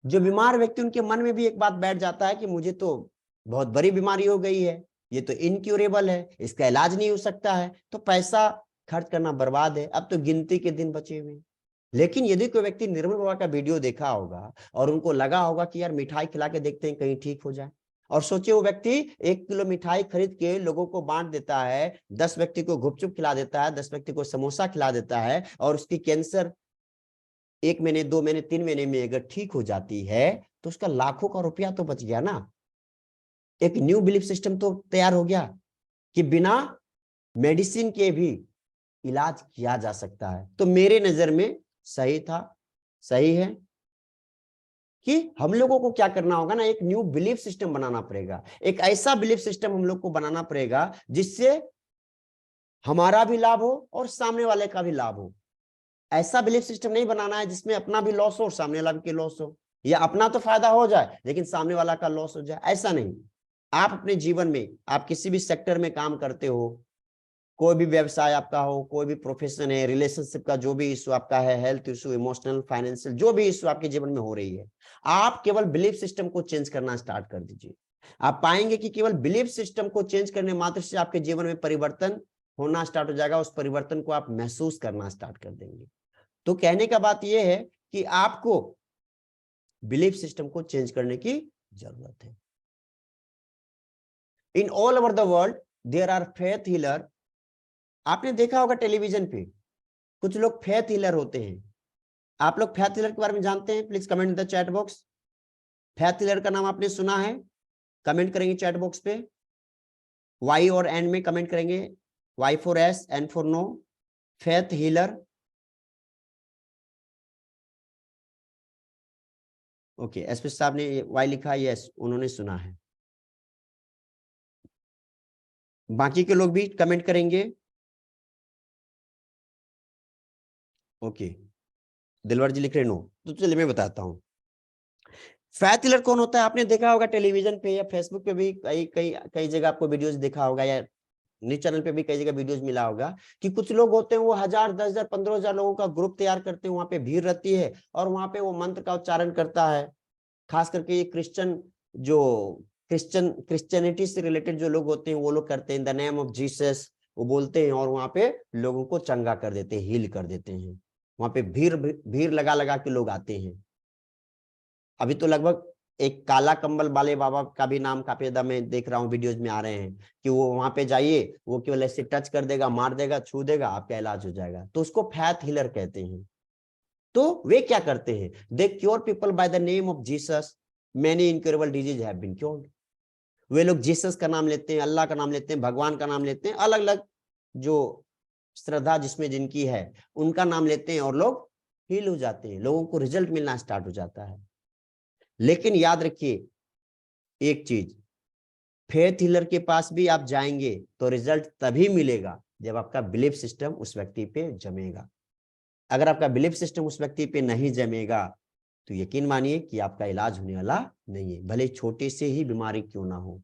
जो बीमार व्यक्ति, उनके मन में भी एक बात बैठ जाता है कि मुझे तो बहुत बड़ी बीमारी हो गई है, ये तो इनक्यूरेबल है, इसका इलाज नहीं हो सकता है, तो पैसा खर्च करना बर्बाद है, अब तो गिनती के दिन बचे हुए हैं। लेकिन यदि कोई व्यक्ति निर्मल बाबा का वीडियो देखा होगा और उनको लगा होगा कि यार मिठाई खिला के देखते हैं कहीं ठीक हो जाए, और सोचिए वो व्यक्ति 1 किलो मिठाई खरीद के लोगों को बांट देता है, 10 व्यक्ति को गुपचुप खिला देता है, 10 व्यक्ति को समोसा खिला देता है, और उसकी कैंसर 1 महीने, 2 महीने, 3 महीने में अगर ठीक हो जाती है, तो उसका लाखों का रुपया तो बच गया ना। एक न्यू बिलीफ सिस्टम तो तैयार हो गया कि बिना मेडिसिन के भी इलाज किया जा सकता है। तो मेरे नजर में सही था, सही है कि हम लोगों को क्या करना होगा ना, एक न्यू बिलीफ सिस्टम बनाना पड़ेगा। एक ऐसा बिलीफ सिस्टम हम लोग को बनाना पड़ेगा जिससे हमारा भी लाभ हो और सामने वाले का भी लाभ हो। ऐसा बिलीफ सिस्टम नहीं बनाना है जिसमें अपना भी लॉस हो और सामने वाला की लॉस हो, या अपना तो फायदा हो जाए लेकिन सामने वाला का लॉस हो जाए, ऐसा नहीं। आप अपने जीवन में, आप किसी भी सेक्टर में काम करते हो, कोई भी व्यवसाय आपका हो, कोई भी प्रोफेशन है, रिलेशनशिप का जो भी इशू आपका है, हेल्थ इशू, इमोशनल, फाइनेंशियल, जो भी इशू आपके जीवन में हो रही है, आप केवल बिलीफ सिस्टम को चेंज करना स्टार्ट कर दीजिए। आप पाएंगे कि केवल बिलीफ सिस्टम को चेंज करने मात्र से आपके जीवन में परिवर्तन होना स्टार्ट हो जाएगा, उस परिवर्तन को आप महसूस करना स्टार्ट कर देंगे। तो कहने का बात यह है कि आपको बिलीफ सिस्टम को चेंज करने की जरूरत है। In all over the world there are faith healer. आपने देखा होगा टेलीविजन पे कुछ लोग फेथ हीलर होते हैं। आप लोग फेथ हीलर के बारे में जानते हैं? Please comment in the chat box. Faith healer का नाम आपने सुना है? कमेंट करेंगे चैट बॉक्स पे, वाई और एन में कमेंट करेंगे, Y for yes, N for no. Faith healer, okay. SP साहब ने वाई लिखा, यस उन्होंने सुना है। बाकी के लोग भी कमेंट करेंगे, ओके। दिलवर जी लिख रहे नो, तो चलिए मैं बताता हूँ। फेथ हीलर कौन होता है? आपने देखा होगा टेलीविजन पे या फेसबुक पे भी, कई कई कई जगह आपको वीडियोस दिखा होगा, या न्यूज चैनल पे भी कई जगह वीडियोस मिला होगा कि कुछ लोग होते हैं वो 1000, 10,000, 15,000 लोगों का ग्रुप तैयार करते हैं, वहां पे भीड़ रहती है और वहां पे वो मंत्र का उच्चारण करता है। खास करके ये क्रिश्चियनिटी से रिलेटेड जो लोग होते हैं वो लोग करते हैं, in the name of Jesus वो बोलते हैं, और वहां पे लोगों को चंगा कर देते हैं, हील कर देते हैं। वहां पे भीड़ भीड़ लगा लगा के लोग आते हैं। अभी तो लगभग एक काला कंबल वाले बाबा का भी नाम काफी ज्यादा मैं देख रहा हूँ, वीडियोज में आ रहे हैं कि वो वहां पे जाइए, वो केवल ऐसे टच कर देगा, मार देगा, छू देगा, आपका इलाज हो जाएगा। तो उसको फैथ हीलर कहते हैं। तो वे क्या करते हैं? They cure people by the name of Jesus, many incurable disease have been cured. वे लोग जीसस का नाम लेते हैं, अल्लाह का नाम लेते हैं, भगवान का नाम लेते हैं, अलग अलग जो श्रद्धा जिसमें जिनकी है उनका नाम लेते हैं, और लोग हील हो जाते हैं, लोगों को रिजल्ट मिलना स्टार्ट हो जाता है। लेकिन याद रखिए एक चीज, फेथ हीलर के पास भी आप जाएंगे तो रिजल्ट तभी मिलेगा जब आपका बिलीफ सिस्टम उस व्यक्ति पे जमेगा। अगर आपका बिलीफ सिस्टम उस व्यक्ति पे नहीं जमेगा तो यकीन मानिए कि आपका इलाज होने वाला नहीं है, भले छोटे से ही बीमारी क्यों ना हो।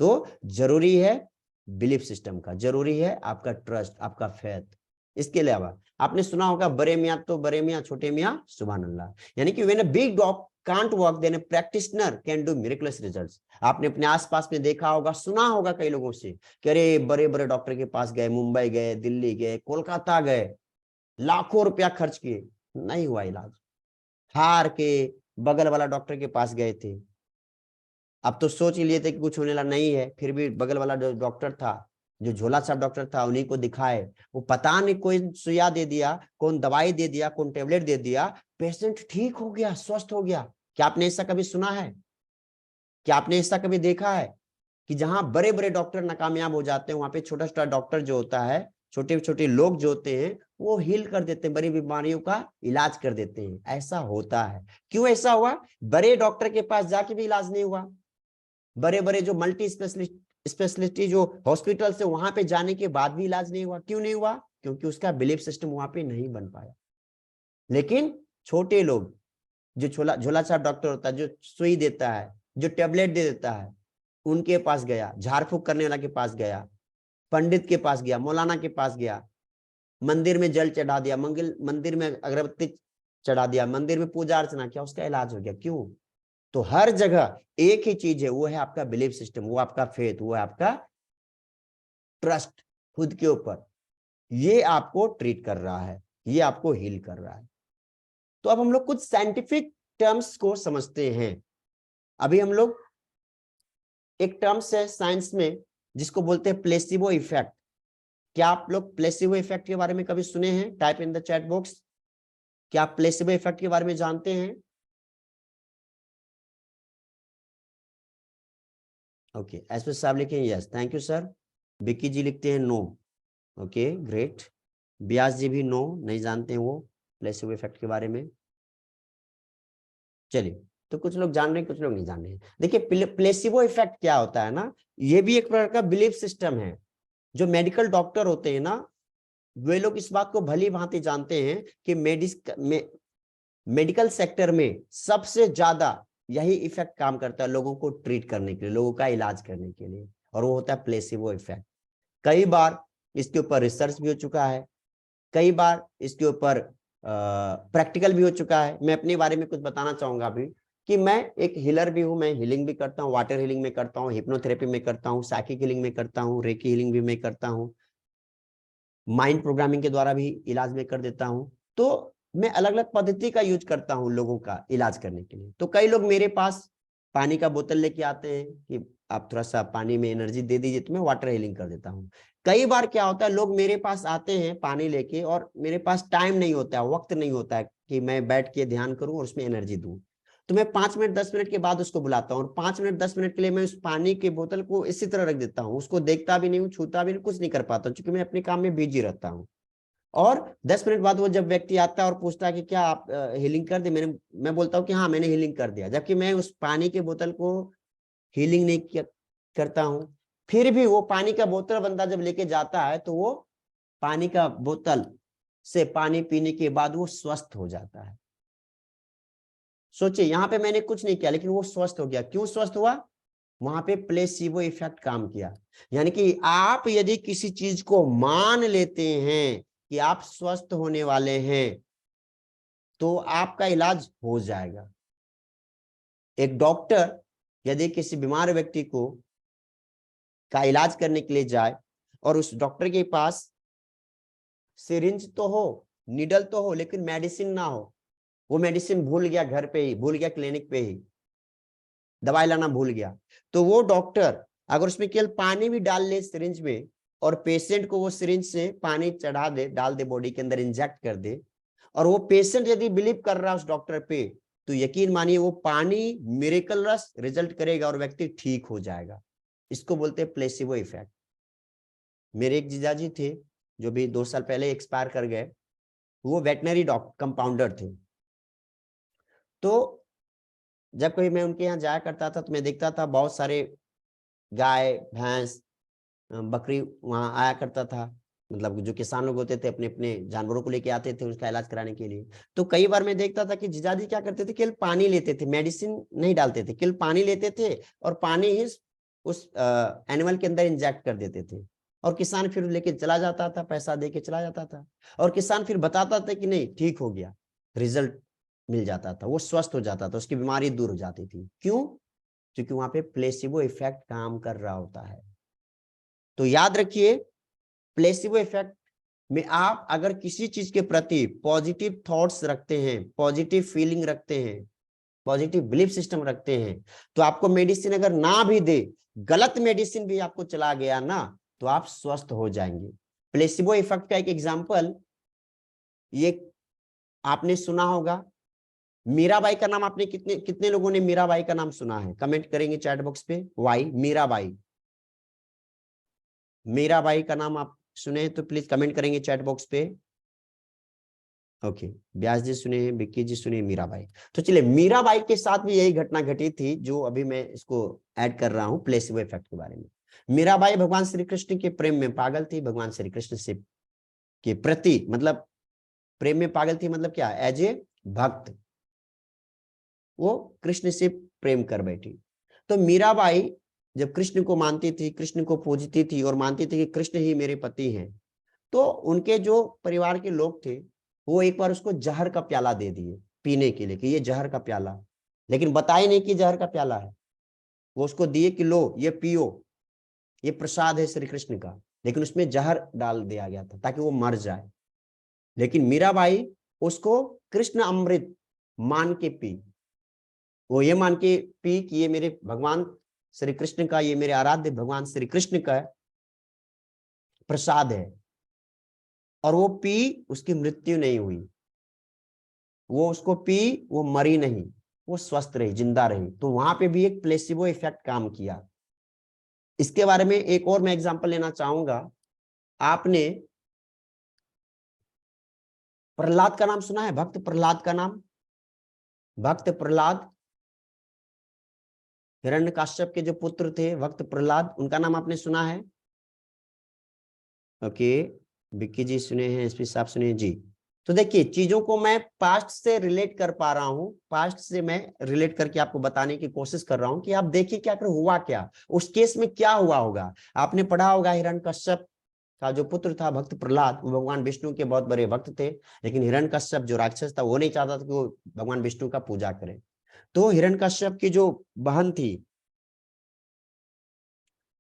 तो जरूरी है बिलीफ सिस्टम का, जरूरी है आपका ट्रस्ट, आपका फेथ। इसके अलावा आपने सुना होगा बड़े मियाँ तो बड़े मियाँ, छोटे मियाँ सुभान अल्लाह। यानी कि when a big dog can't walk then a practitioner can do miraculous results. आपने अपने आसपास में देखा होगा, सुना होगा कई लोगों से कि अरे बड़े बड़े डॉक्टर के पास गए, मुंबई गए, दिल्ली गए, कोलकाता गए, लाखों रुपया खर्च किए, नहीं हुआ इलाज। हार के बगल वाला डॉक्टर के पास गए थे। अब तो सोच ही लिए थे कि कुछ होने वाला नहीं है, फिर भी बगल वाला जो डॉक्टर था, जो झोला छाप डॉक्टर था, उन्हीं को दिखाए, वो पता नहीं कोई सुइया दे दिया, कौन दवाई दे दिया, कौन टेबलेट दे दिया, पेशेंट ठीक हो गया, स्वस्थ हो गया। क्या आपने ऐसा कभी सुना है? क्या आपने ऐसा कभी देखा है कि जहां बड़े बड़े डॉक्टर नाकामयाब हो जाते हैं, वहां पे छोटा छोटा डॉक्टर जो होता है, छोटे छोटे लोग जो होते हैं, वो हील कर देते हैं, बड़ी बीमारियों का इलाज कर देते हैं। ऐसा होता है। क्यों ऐसा हुआ? बड़े डॉक्टर के पास जाके भी इलाज नहीं हुआ, बड़े बड़े जो मल्टी स्पेशलिटी जो हॉस्पिटल से वहां पे जाने के बाद भी इलाज नहीं हुआ। क्यों नहीं हुआ? क्योंकि उसका बिलीफ सिस्टम वहां पे नहीं बन पाया। लेकिन छोटे लोग, जो झोला झोला छाप डॉक्टर होता है, जो सुई देता है, जो टेबलेट दे देता है, उनके पास गया, झाड़ फूक करने वाला के पास गया, पंडित के पास गया, मौलाना के पास गया, मंदिर में जल चढ़ा दिया, मंदिर में अगरबत्ती चढ़ा दिया, मंदिर में पूजा अर्चना किया, उसका इलाज हो गया। क्यों? तो हर जगह एक ही चीज है, वो है आपका बिलीफ सिस्टम, वो आपका फेथ, वो है आपका ट्रस्ट खुद के ऊपर। ये आपको ट्रीट कर रहा है, ये आपको हील कर रहा है। तो अब हम लोग कुछ साइंटिफिक टर्म्स को समझते हैं। अभी हम लोग एक टर्म्स है साइंस में जिसको बोलते हैं प्लेसिबो इफेक्ट। क्या आप लोग प्लेसिबो इफेक्ट के बारे में कभी सुने हैं? Type in the chat box. क्या आप प्लेसिबो इफेक्ट के बारे में जानते हैं? ओके, एसपी साहब लिखे हैं yes, thank you sir. Vicky ji लिखते हैं no. Okay great. Vyas ji भी नो, नहीं जानते हैं वो प्लेसिबो इफेक्ट के बारे में। चलिए, तो कुछ लोग जान रहे हैं, कुछ लोग नहीं जान रहे हैं। देखिए प्लेसिबो इफेक्ट क्या होता है ना, ये भी एक प्रकार का बिलीफ सिस्टम है। जो मेडिकल डॉक्टर होते हैं ना, वे लोग इस बात को भली भांति जानते हैं कि मेडिकल सेक्टर में सबसे ज्यादा यही इफेक्ट काम करता है लोगों को ट्रीट करने के लिए, लोगों का इलाज करने के लिए, और वो होता है प्लेसिबो इफेक्ट। कई बार इसके ऊपर रिसर्च भी हो चुका है, कई बार इसके ऊपर प्रैक्टिकल भी हो चुका है। मैं अपने बारे में कुछ बताना चाहूंगा अभी कि मैं एक हीलर भी हूं, मैं हीलिंग भी करता हूं, वाटर हीलिंग में करता हूं, हिप्नोथेरेपी में करता हूं, साइकिक हीलिंग में करता हूं, रेकी हीलिंग भी मैं करता हूं, माइंड प्रोग्रामिंग के द्वारा भी इलाज में कर देता हूं। तो मैं अलग अलग पद्धति का यूज करता हूं लोगों का इलाज करने के लिए। तो कई लोग मेरे पास पानी का बोतल लेके आते हैं कि आप थोड़ा सा पानी में एनर्जी दे दीजिए, तो मैं वाटर हीलिंग कर देता हूं। कई बार क्या होता है, लोग मेरे पास आते हैं पानी लेके और मेरे पास टाइम नहीं होता है, वक्त नहीं होता है कि मैं बैठ के ध्यान करूं और उसमें एनर्जी दूं। तो मैं 5 मिनट 10 मिनट के बाद उसको बुलाता हूँ, और 5 मिनट 10 मिनट के लिए मैं उस पानी की बोतल को इसी तरह रख देता हूँ, उसको देखता भी नहीं हूँ, छूता भी नहीं, कुछ नहीं कर पाता हूँ, क्योंकि मैं अपने काम में बिजी रहता हूँ। और 10 मिनट बाद वो जब व्यक्ति आता है और पूछता है कि क्या आप हीलिंग कर दी, मैं बोलता हूँ कि हाँ मैंने हीलिंग कर दिया, जबकि मैं उस पानी के बोतल को हीलिंग नहीं करता हूँ। फिर भी वो पानी का बोतल बंदा जब लेके जाता है, तो वो पानी का बोतल से पानी पीने के बाद वो स्वस्थ हो जाता है। सोचिए, यहाँ पे मैंने कुछ नहीं किया लेकिन वो स्वस्थ हो गया। क्यों स्वस्थ हुआ? वहां पे प्लेसिबो इफेक्ट काम किया। यानी कि आप यदि किसी चीज को मान लेते हैं कि आप स्वस्थ होने वाले हैं, तो आपका इलाज हो जाएगा। एक डॉक्टर यदि किसी बीमार व्यक्ति को का इलाज करने के लिए जाए और उस डॉक्टर के पास सिरिंज तो हो, निडल तो हो, लेकिन मेडिसिन ना हो, वो मेडिसिन भूल गया, घर पे ही भूल गया, क्लिनिक पे ही दवाई लाना भूल गया, तो वो डॉक्टर अगर उसमें केवल पानी भी डाल ले सिरिंज में, और पेशेंट को वो सिरिंज से पानी चढ़ा दे, डाल दे, बॉडी के अंदर इंजेक्ट कर दे, और वो पेशेंट यदि बिलीव कर रहा है उस डॉक्टर पे, तो यकीन मानिए वो पानी मिरेकलस रिजल्ट करेगा और व्यक्ति ठीक हो जाएगा। इसको बोलते हैं प्लेसिबो इफेक्ट। मेरे एक जीजाजी थे जो भी 2 साल पहले एक्सपायर कर गए, वो वेटनरी डॉक्टर कंपाउंडर थे। तो जब कभी मैं उनके यहाँ जाया करता था तो मैं देखता था बहुत सारे गाय भैंस बकरी वहां आया करता था। मतलब जो किसान लोग होते थे अपने अपने जानवरों को लेके आते थे उसका इलाज कराने के लिए। तो कई बार मैं देखता था कि जीजाजी क्या करते थे, केवल पानी लेते थे, मेडिसिन नहीं डालते थे, केवल पानी लेते थे और पानी ही उस एनिमल के अंदर इंजेक्ट कर देते थे, और किसान फिर लेके चला जाता था, पैसा दे के चला जाता था, और किसान फिर बताता था कि नहीं ठीक हो गया, रिजल्ट मिल जाता था, वो स्वस्थ हो जाता था, उसकी बीमारी दूर हो जाती थी। क्यों? क्योंकि वहां पे प्लेसिबो इफेक्ट काम कर रहा होता है। तो याद रखिए, प्लेसिबो इफेक्ट में आप अगर किसी चीज के प्रति पॉजिटिव थॉट्स रखते हैं, पॉजिटिव फीलिंग रखते हैं, पॉजिटिव बिलीफ सिस्टम रखते हैं, तो आपको मेडिसिन अगर ना भी दे, गलत मेडिसिन भी आपको चला गया ना, तो आप स्वस्थ हो जाएंगे। प्लेसिबो इफेक्ट का एक एग्जांपल, ये आपने सुना होगा, मीराबाई का नाम आपने कितने कितने लोगों ने मीराबाई का नाम सुना है? कमेंट करेंगे चैट बॉक्स पे। वाई मीराबाई, मीराबाई का नाम आप सुने तो प्लीज कमेंट करेंगे चैट बॉक्स पे। ओके, व्यास जी सुने, विक्की जी सुने, मीराबाई। तो चलिए, मीराबाई के साथ भी यही घटना घटी थी जो अभी मैं इसको ऐड कर रहा हूं प्लेसिबो इफेक्ट के बारे में। मीराबाई भगवान श्री कृष्ण के प्रेम में पागल थी, भगवान श्री कृष्ण से के प्रति, मतलब प्रेम में पागल थी, मतलब क्या, एज ए भक्त वो कृष्ण से प्रेम कर बैठी। तो मीराबाई जब कृष्ण को मानती थी, कृष्ण को पूजती थी और मानती थी कि कृष्ण ही मेरे पति हैं, तो उनके जो परिवार के लोग थे वो एक बार उसको जहर का प्याला दे दिए पीने के लिए कि ये जहर का प्याला, लेकिन बताए नहीं कि जहर का प्याला है। वो उसको दिए कि लो ये पियो, ये प्रसाद है श्री कृष्ण का, लेकिन उसमें जहर डाल दिया गया था ताकि वो मर जाए। लेकिन मीराबाई उसको कृष्ण अमृत मान के पी, वो ये मान के पी कि ये मेरे भगवान श्री कृष्ण का, ये मेरे आराध्य भगवान श्री कृष्ण का प्रसाद है। और वो पी, उसकी मृत्यु नहीं हुई, वो उसको पी, वो मरी नहीं, वो स्वस्थ रही, जिंदा रही। तो वहां पे भी एक प्लेसिबो इफेक्ट काम किया। इसके बारे में एक और मैं एग्जांपल लेना चाहूंगा। आपने प्रहलाद का नाम सुना है? भक्त प्रहलाद का नाम, भक्त प्रहलाद, हिरण्यकश्यप के जो पुत्र थे भक्त प्रहलाद, उनका नाम आपने सुना है? ओके, विक्की जी सुने हैं, एसपी साहब सुने हैं जी। तो देखिए, चीजों को मैं पास्ट से रिलेट कर पा रहा हूं, पास्ट से मैं रिलेट करके आपको बताने की कोशिश कर रहा हूं कि आप देखिए क्या कर हुआ, क्या उस केस में क्या हुआ होगा। आपने पढ़ा होगा हिरण्यकश्यप का जो पुत्र था भक्त प्रहलाद, वो भगवान विष्णु के बहुत बड़े भक्त थे, लेकिन हिरण्यकश्यप जो राक्षस था वो नहीं चाहता था कि वो भगवान विष्णु का पूजा करे। तो हिरण्यकश्यप की जो बहन थी,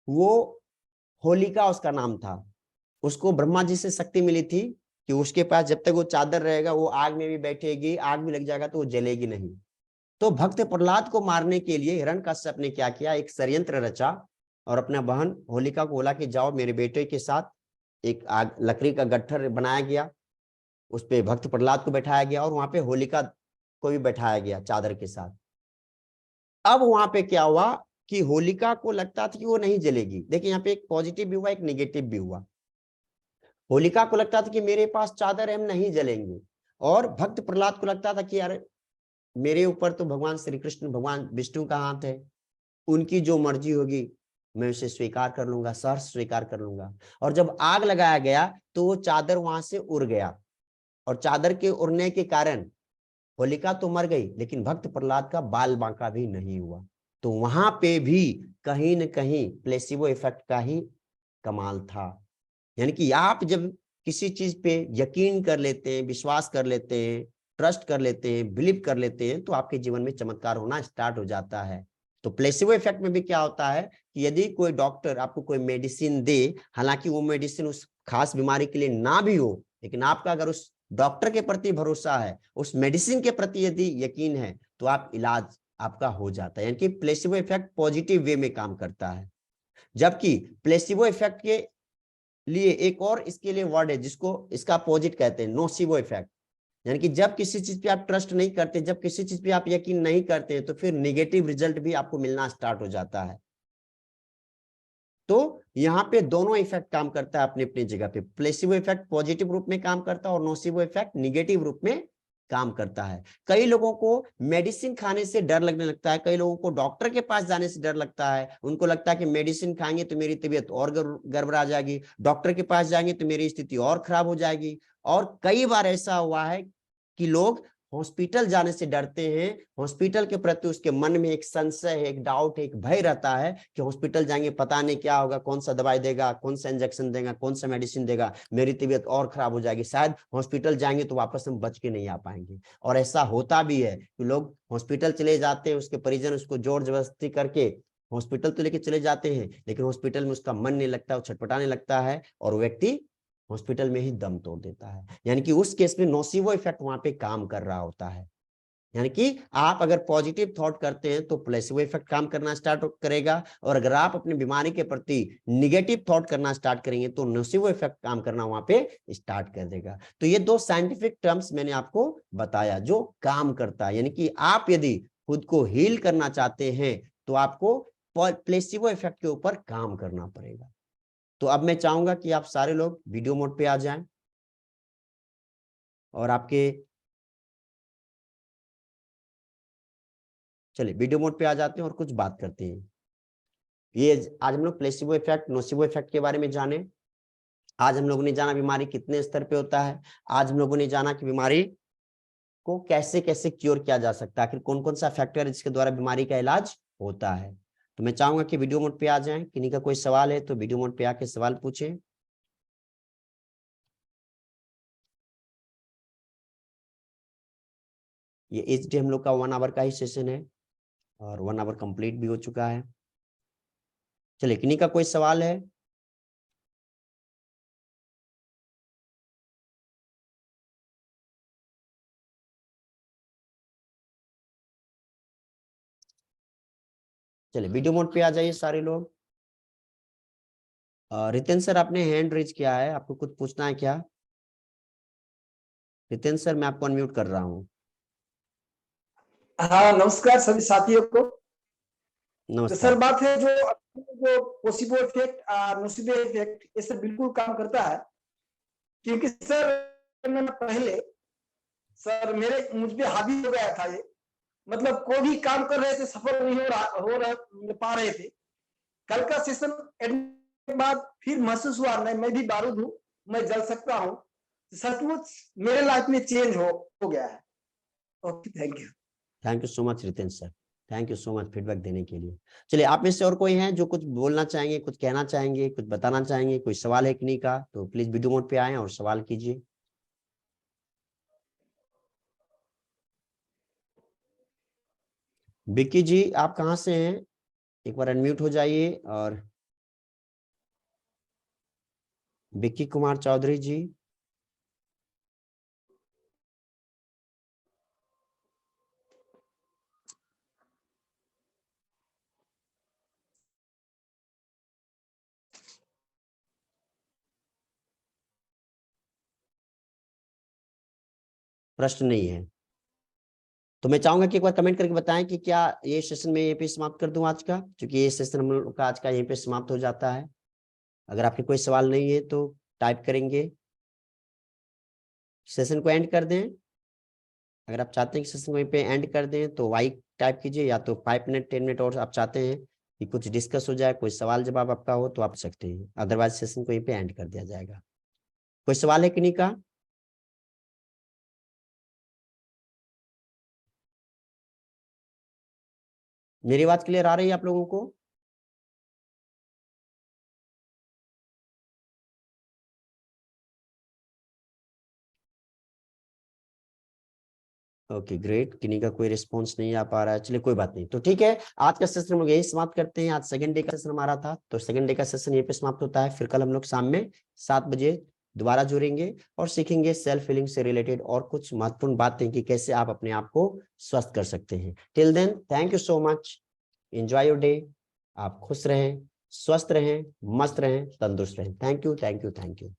वो होलिका उसका नाम था। उसको ब्रह्मा जी से शक्ति मिली थी कि उसके पास जब तक वो चादर रहेगा वो आग में भी बैठेगी, आग भी लग जाएगा तो वो जलेगी नहीं। तो भक्त प्रहलाद को मारने के लिए हिरण्यकश्यप ने क्या किया, एक षड्यंत्र रचा और अपना बहन होलिका को बोला कि जाओ मेरे बेटे के साथ, एक आग लकड़ी का गट्ठर बनाया गया, उस पे भक्त प्रहलाद को बैठाया गया और वहां पे होलिका को भी बैठाया गया चादर के साथ। अब वहां पे क्या हुआ कि होलिका को लगता था कि वो नहीं जलेगी। देखिए यहाँ पे एक पॉजिटिव भी हुआ, एक निगेटिव भी हुआ। होलिका को लगता था कि मेरे पास चादर है, हम नहीं जलेंगे, और भक्त प्रहलाद को लगता था कि यार मेरे ऊपर तो भगवान श्री कृष्ण भगवान विष्णु का हाथ है, उनकी जो मर्जी होगी मैं उसे स्वीकार कर लूंगा, सहर्ष स्वीकार कर लूंगा। और जब आग लगाया गया तो वो चादर वहां से उड़ गया, और चादर के उड़ने के कारण होलिका तो मर गई, लेकिन भक्त प्रहलाद का बाल बांका भी नहीं हुआ। तो वहां पे भी कहीं न कहीं प्लेसिबो इफेक्ट का ही कमाल था। यानी कि आप जब किसी चीज पे यकीन कर लेते हैं, विश्वास कर लेते हैं, ट्रस्ट कर लेते हैं, बिलीव कर लेते हैं, तो आपके जीवन में चमत्कार होना स्टार्ट हो जाता है। तो प्लेसिबो इफेक्ट में भी क्या होता है कि यदि कोई डॉक्टर आपको कोई मेडिसिन दे, हालांकि वो मेडिसिन उस खास बीमारी के लिए ना भी हो, लेकिन आपका अगर उस डॉक्टर के प्रति भरोसा है, उस मेडिसिन के प्रति यदि यकीन है, तो आप इलाज आपका हो जाता है। यानी कि प्लेसिबो इफेक्ट पॉजिटिव वे में काम करता है। जबकि प्लेसिबो इफेक्ट के लिए एक और इसके लिए वर्ड है जिसको इसका अपोजिट कहते हैं, नोसिबो इफेक्ट। यानी कि जब किसी चीज पे आप ट्रस्ट नहीं करते, जब किसी चीज पे आप यकीन नहीं करते, तो फिर नेगेटिव रिजल्ट भी आपको मिलना स्टार्ट हो जाता है। तो यहाँ पे दोनों इफेक्ट काम करता है अपनी अपनी जगह पे। प्लेसिबो इफेक्ट पॉजिटिव रूप में काम करता है और नोसिबो इफेक्ट निगेटिव रूप में काम करता है। कई लोगों को मेडिसिन खाने से डर लगने लगता है, कई लोगों को डॉक्टर के पास जाने से डर लगता है। उनको लगता है कि मेडिसिन खाएंगे तो मेरी तबीयत और गड़बड़ा जाएगी, डॉक्टर के पास जाएंगे तो मेरी स्थिति और खराब हो जाएगी। और कई बार ऐसा हुआ है कि लोग हॉस्पिटल जाने से डरते हैं, हॉस्पिटल के प्रति उसके मन में एक संशय है, एक डाउट है, एक भय रहता है कि हॉस्पिटल जाएंगे पता नहीं क्या होगा, कौन सा दवाई देगा, कौन सा इंजेक्शन देगा, कौन सा मेडिसिन देगा, मेरी तबीयत और खराब हो जाएगी, शायद हॉस्पिटल जाएंगे तो वापस हम बच के नहीं आ पाएंगे। और ऐसा होता भी है कि लोग हॉस्पिटल चले जाते हैं, उसके परिजन उसको जोर जबरदस्ती करके हॉस्पिटल तो लेके चले जाते हैं, लेकिन हॉस्पिटल में उसका मन नहीं लगता, वो छटपटाने लगता है और व्यक्ति हॉस्पिटल में ही दम तोड़ देता है। यानी कि उस केस में नोसिवो इफेक्ट वहां पे काम कर रहा होता है। यानी कि आप अगर पॉजिटिव थॉट करते हैं तो प्लेसिबो इफेक्ट काम करना स्टार्ट करेगा, और अगर आप अपनी बीमारी के प्रति निगेटिव थॉट करना स्टार्ट करेंगे तो नोसिवो इफेक्ट काम करना वहां पे स्टार्ट कर देगा। तो ये दो साइंटिफिक टर्म्स मैंने आपको बताया जो काम करता है। यानी कि आप यदि खुद को हील करना चाहते हैं तो आपको प्लेसिबो इफेक्ट के ऊपर काम करना पड़ेगा। तो अब मैं चाहूंगा कि आप सारे लोग वीडियो मोड पे आ जाएं और आपके, चलिए वीडियो मोड पे आ जाते हैं और कुछ बात करते हैं। ये आज हम लोग प्लेसिबो इफेक्ट नोसिबो इफेक्ट के बारे में जाने। आज हम लोगों ने जाना बीमारी कितने स्तर पे होता है, आज हम लोगों ने जाना कि बीमारी को कैसे कैसे क्योर किया जा सकता है, आखिर कौन कौन सा फैक्टर है जिसके द्वारा बीमारी का इलाज होता है। तो मैं चाहूंगा कि वीडियो मोड पे आ जाएं, किन्हीं का कोई सवाल है तो वीडियो मोड पे आके सवाल पूछें। ये इस डे हम लोग का 1 आवर का ही सेशन है और 1 आवर कंप्लीट भी हो चुका है। चलिए, किन्हीं का कोई सवाल है? चलिए, वीडियो मोड पे आ जाइए सारे लोग। रितेन सर, आपने हैंड रेज किया है, आपको कुछ पूछना है क्या? रितेन सर, मैं आपको अनम्यूट कर रहा हूँ। हाँ, नमस्कार सभी साथियों को। तो नमस्कार। सर, बात है जो प्लेसिबो इफेक्ट, नोसिबो इफेक्ट, ये सब बिल्कुल काम करता है। क्योंकि सर मैं पहले सर मुझ पे हावी हो गया था ये। मतलब कोई भी काम कर रहे थे, सफल नहीं पा रहे थे। कल का सेशन के बाद फिर महसूस हुआ नहीं, मैं भी बारूद हूँ, मैं जल सकता हूँ। सचमुच मेरे लाइफ में चेंज हो गया है। Okay, thank you. Thank you so much Riten sir, thank you so much feedback देने के लिए। चलिए, आप में से और कोई हैं जो कुछ बोलना चाहेंगे, कुछ कहना चाहेंगे, कुछ बताना चाहेंगे? कोई सवाल है किन्हीं का तो प्लीज वीडियो मोड पे आए और सवाल कीजिए। विक्की जी, आप कहाँ से हैं? एक बार अनम्यूट हो जाइए। और विक्की कुमार चौधरी जी, प्रश्न नहीं है तो मैं चाहूंगा कि एक बार कमेंट करके बताएं कि क्या ये सेशन में यहीं पे समाप्त कर दूं आज का, क्योंकि ये सेशन हम लोग का आज का यहीं पे समाप्त हो जाता है। अगर आपके कोई सवाल नहीं है तो टाइप करेंगे, सेशन को एंड कर दें। अगर आप चाहते हैं कि सेशन वहीं पे एंड कर दें तो वाई टाइप कीजिए, या तो 5 मिनट 10 मिनट और आप चाहते हैं कि कुछ डिस्कस हो जाए, कोई सवाल जवाब आपका हो तो आप सकते हैं, अदरवाइज सेशन को यहीं पे एंड कर दिया जाएगा। कोई सवाल है किन्हीं का? मेरी बात क्लियर आ रही है आप लोगों को? ओके ग्रेट, किन्हीं का कोई रिस्पॉन्स नहीं आ पा रहा है। चलिए कोई बात नहीं, तो ठीक है, आज का सेशन हम लोग यही समाप्त करते हैं। आज सेकंड डे का सेशन हमारा था, तो सेकंड डे का सेशन यहीं पे समाप्त होता है। फिर कल हम लोग शाम में 7 बजे दोबारा जुड़ेंगे और सीखेंगे सेल्फ हीलिंग से रिलेटेड और कुछ महत्वपूर्ण बातें कि कैसे आप अपने आप को स्वस्थ कर सकते हैं। Till then, thank you so much, enjoy your day. आप खुश रहें, स्वस्थ रहें, मस्त रहें, तंदुरुस्त रहें। Thank you, thank you, thank you.